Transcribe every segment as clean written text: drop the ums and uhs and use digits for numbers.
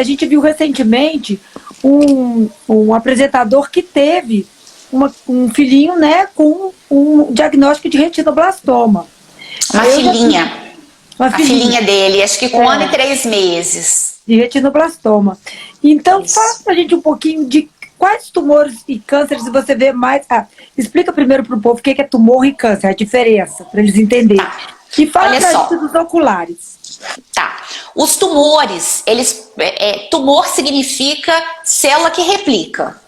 a gente viu recentemente um apresentador que teve um filhinho, né, com um diagnóstico de retinoblastoma. Uma filhinha dele, acho que com 1 ano e 3 meses. De retinoblastoma. Então, fala pra gente um pouquinho de quais tumores e cânceres você vê mais. Explica primeiro pro povo o que é tumor e câncer, a diferença, para eles entenderem. E fala pra gente dos oculares. Tá. Os tumores, tumor significa célula que replica.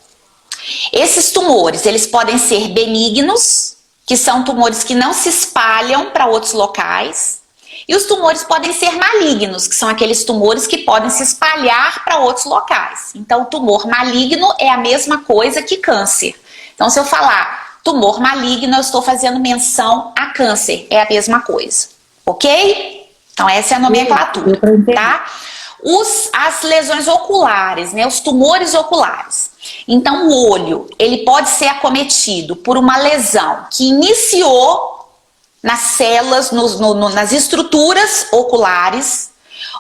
Esses tumores, eles podem ser benignos, que são tumores que não se espalham para outros locais. E os tumores podem ser malignos, que são aqueles tumores que podem se espalhar para outros locais. Então, o tumor maligno é a mesma coisa que câncer. Então, se eu falar tumor maligno, eu estou fazendo menção a câncer. É a mesma coisa. Ok? Então, essa é a nomenclatura, tá? As lesões oculares, né? Os tumores oculares. Então, o olho, ele pode ser acometido por uma lesão que iniciou nas células, nas estruturas oculares,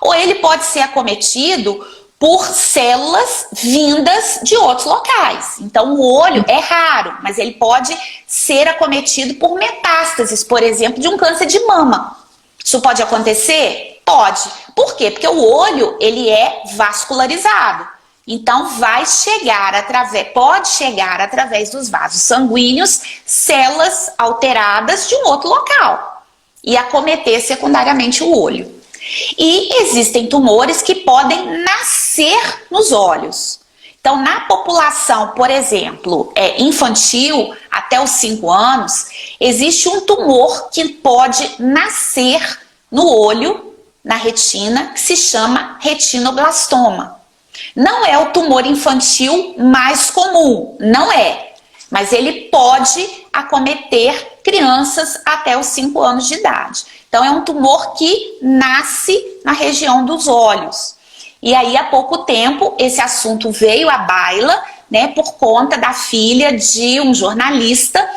ou ele pode ser acometido por células vindas de outros locais. Então, o olho é raro, mas ele pode ser acometido por metástases, por exemplo, de um câncer de mama. Isso pode acontecer? Pode. Por quê? Porque o olho, ele é vascularizado. Então, pode chegar através dos vasos sanguíneos células alteradas de um outro local e acometer secundariamente o olho. E existem tumores que podem nascer nos olhos. Então, na população, por exemplo, infantil, até os 5 anos, existe um tumor que pode nascer no olho, na retina, que se chama retinoblastoma. Não é o tumor infantil mais comum, não é. Mas ele pode acometer crianças até os 5 anos de idade. Então, é um tumor que nasce na região dos olhos. E aí, há pouco tempo, esse assunto veio à baila, né, por conta da filha de um jornalista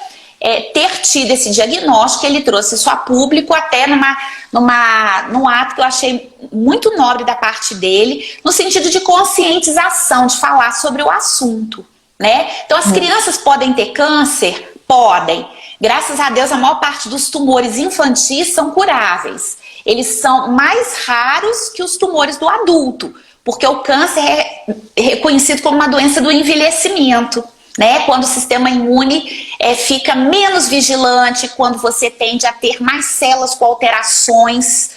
ter tido esse diagnóstico. Ele trouxe isso a público até num ato que eu achei muito nobre da parte dele, no sentido de conscientização, de falar sobre o assunto, né? Então, as crianças podem ter câncer? Podem. Graças a Deus, a maior parte dos tumores infantis são curáveis. Eles são mais raros que os tumores do adulto, porque o câncer é reconhecido como uma doença do envelhecimento, né? Quando o sistema imune fica menos vigilante, quando você tende a ter mais células com alterações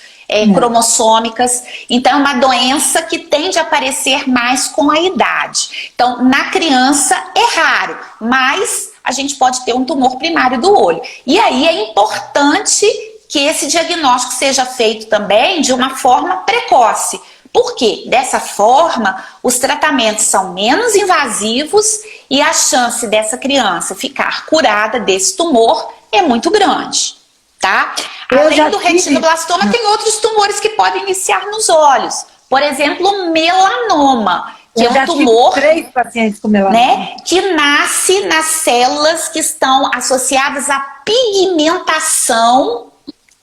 cromossômicas. Então, é uma doença que tende a aparecer mais com a idade. Então, na criança é raro, mas a gente pode ter um tumor primário do olho. E aí é importante que esse diagnóstico seja feito também de uma forma precoce. Por quê? Dessa forma, os tratamentos são menos invasivos e a chance dessa criança ficar curada desse tumor é muito grande, tá? Além do retinoblastoma, tem outros tumores que podem iniciar nos olhos. Por exemplo, o melanoma, que é um tumor, 3 pacientes com melanoma, né, que nasce nas células que estão associadas à pigmentação,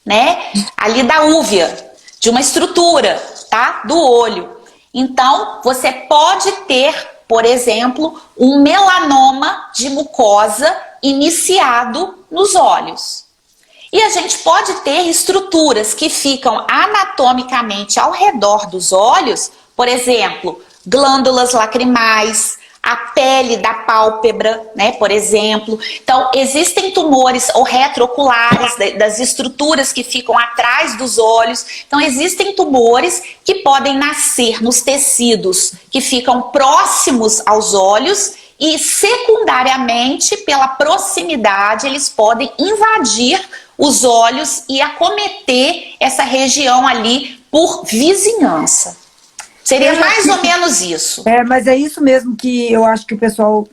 né, ali da úvea, de uma estrutura, tá, do olho. Então, você pode ter, por exemplo, um melanoma de mucosa iniciado nos olhos. E a gente pode ter estruturas que ficam anatomicamente ao redor dos olhos, por exemplo, glândulas lacrimais, a pele da pálpebra, né, por exemplo. Então, existem tumores ou retrooculares das estruturas que ficam atrás dos olhos. Então, existem tumores que podem nascer nos tecidos que ficam próximos aos olhos e, secundariamente, pela proximidade, eles podem invadir os olhos e acometer essa região ali por vizinhança. Seria mais ou menos isso. Mas é isso mesmo que eu acho que o pessoal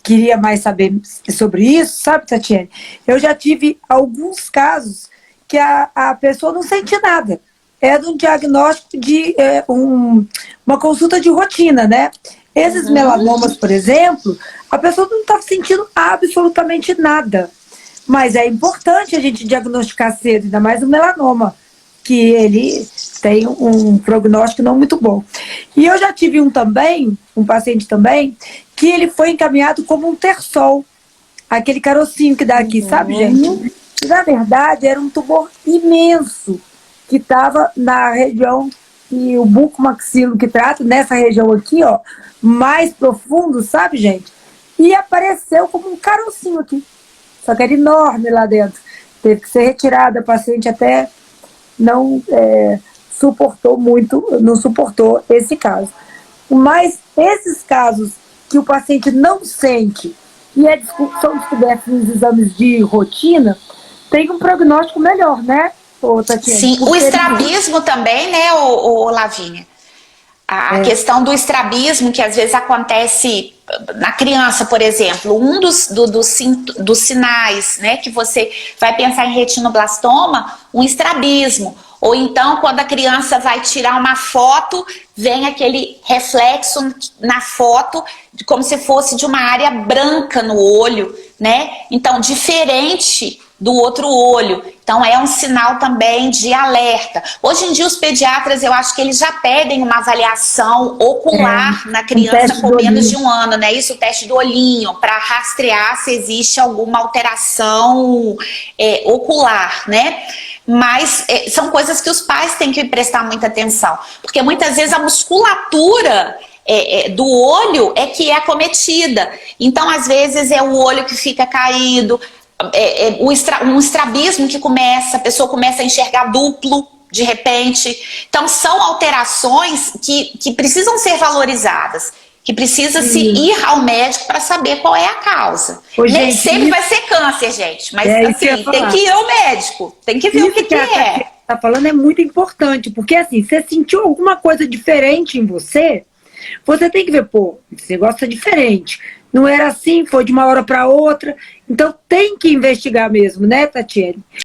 queria mais saber sobre isso, sabe, Tatiane? Eu já tive alguns casos que a pessoa não sente nada. É de um diagnóstico de uma consulta de rotina, né? Esses melanomas, por exemplo, a pessoa não está sentindo absolutamente nada. Mas é importante a gente diagnosticar cedo, ainda mais o melanoma, que ele tem um prognóstico não muito bom. E eu já tive um paciente também, que ele foi encaminhado como um tersol, aquele carocinho que dá aqui, sabe, gente? E, na verdade, era um tumor imenso, que estava na região que o bucomaxilo que trata, nessa região aqui, ó, mais profundo, sabe, gente? E apareceu como um carocinho aqui. Só que era enorme lá dentro. Teve que ser retirada, a paciente até não não suportou esse caso. Mas esses casos que o paciente não sente e são descobertos nos exames de rotina, tem um prognóstico melhor, né, Tatiana? Sim, o estrabismo também, né, Lavínia? A questão do estrabismo, que às vezes acontece na criança, por exemplo, um dos sinais, né, que você vai pensar em retinoblastoma, um estrabismo. Ou então, quando a criança vai tirar uma foto, vem aquele reflexo na foto, como se fosse de uma área branca no olho, né? Então, diferente do outro olho. Então, é um sinal também de alerta. Hoje em dia, os pediatras, eu acho que eles já pedem uma avaliação ocular na criança com menos de 1 ano, né? Isso, o teste do olhinho, para rastrear se existe alguma alteração ocular, né? Mas são coisas que os pais têm que prestar muita atenção. Porque muitas vezes a musculatura do olho é que é acometida. Então, às vezes, é o olho que fica caído, um estrabismo que a pessoa começa a enxergar duplo, de repente. Então, são alterações que precisam ser valorizadas, que precisa se ir ao médico para saber qual é a causa. Nem sempre vai ser câncer, gente, mas assim, tem que ir ao médico, tem que ver o que é. Tá falando é muito importante, porque assim, você sentiu alguma coisa diferente em você, você tem que ver, pô, esse negócio é diferente. Não era assim, foi de uma hora para outra. Então tem que investigar mesmo, né, Tatiane?